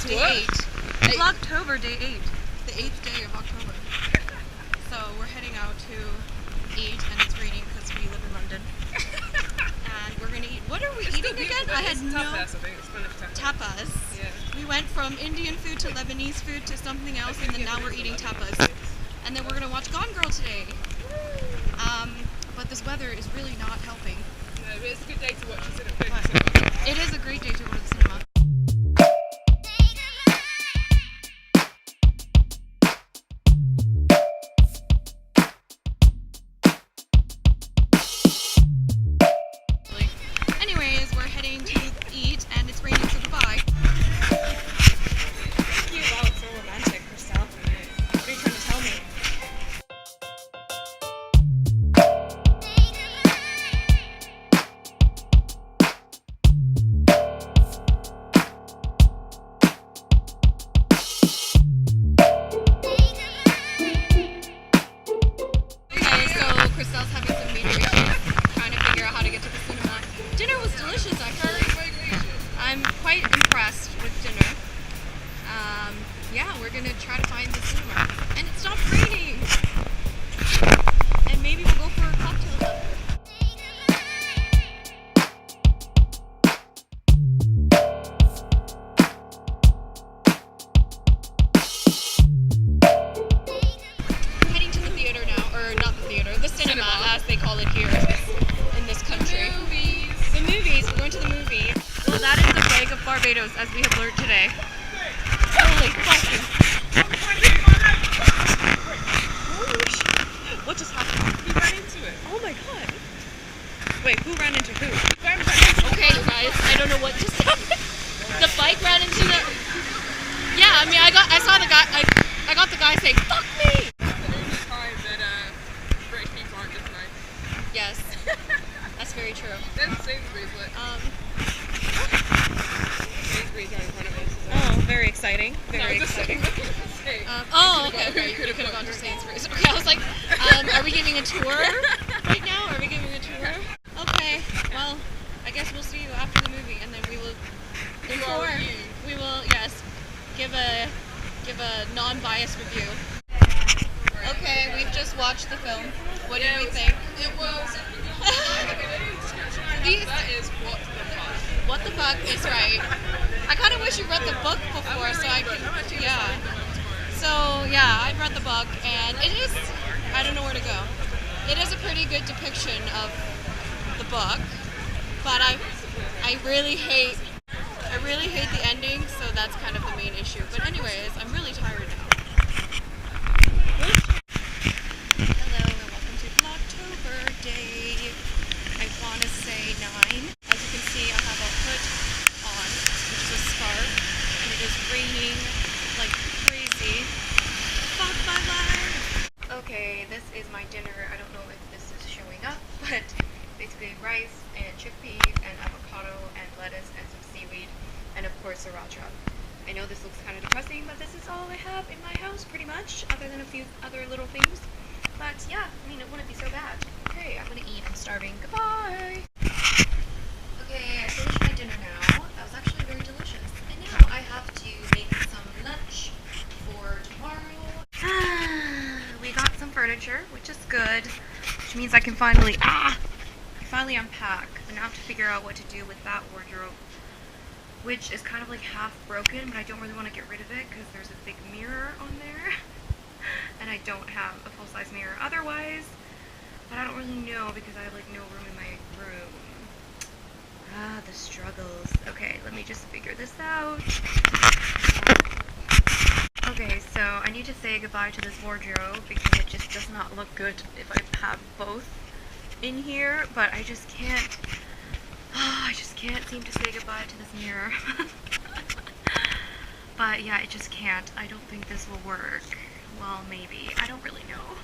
Day 8. Vlogtober, day 8. The 8th day of October. So we're heading out to eat, and it's raining because we live in London. And we're gonna eat. What are we eating again? I had no tapas. I think it's kind of tapas. Yeah. We went from Indian food to Lebanese food to something else, and then now we're eating tapas. And then we're gonna watch Gone Girl today. But this weather is really not helping. No, but it's a good day to watch a cinema. It is a great day to go to the cinema. Anyways, we're heading to eat, and it's raining, so goodbye. Thank you. Wow, it's so romantic, Christelle. What are you trying to tell me? Okay, so Christelle's having some meter issues, trying to figure out how to get to the cinema. Dinner was delicious, actually. I'm quite impressed with dinner. Yeah, we're gonna try to find the cinema. And it's not raining! And maybe we'll go for a cocktail after. We're heading to the theater now, or not the theater, the cinema, as they call it here in this country. The movies! We're going to the movie. Well, that is the flag of Barbados, as we have learned today. Holy fucking... What just happened? He ran into it. Oh my god. Wait, who ran into who? Okay, you guys, I don't know what just happened. The bike ran into the... Yeah, I mean, I saw the guy, I got the guy saying, "Fuck me!" The only time that British people aren't just nice. Yes, that's very true. Then Sainsbury's, look. Sainsbury's are in front of us. Oh, very exciting. Very exciting. Okay. Okay, you could have gone to Sainsbury's. Okay, I was like, are we giving a tour right now? Are we giving a tour? Okay, well, I guess we'll see you after the movie, and then we will inform. We will, yes, give a non-biased review. Okay, we've just watched the film. What did we think? It was... That is what the fuck. What the fuck is right. I kind of wish you read the book before, so I could, yeah. So, yeah, I've read the book, and it is, I don't know where to go. It is a pretty good depiction of the book, but I really hate the ending, so that's kind of the main issue. But anyways, I'm really tired now. Hello, and welcome to Vlogtober day, I want to say 9. As you can see, I have a hood on, which is a scarf, and it is raining like crazy. Fuck my life! Okay, this is my dinner. I don't know if this is showing up, but basically rice and chickpeas and avocado and lettuce and some seaweed and of course sriracha. I know this looks kind of depressing, but this is all I have in my house pretty much, other than a few other little things. But yeah, I mean, it wouldn't be so bad. Okay, I'm gonna eat. I'm starving. Goodbye! Okay, I finished my dinner now. That was actually very delicious. And now I have to make some lunch for tomorrow. We got some furniture, which is good. Which means I can finally unpack. And now I have to figure out what to do with that wardrobe, which is kind of like half broken, but I don't really want to get rid of it because there's a big mirror on there. And I don't have a full-size mirror otherwise. But I don't really know because I have like no room in my room. Ah, the struggles. Okay, let me just figure this out. Okay, so I need to say goodbye to this wardrobe because it just does not look good if I have both in here, but I just can't. I just can't seem to say goodbye to this mirror. But yeah, it just can't. I don't think this will work. Well, maybe. I don't really know.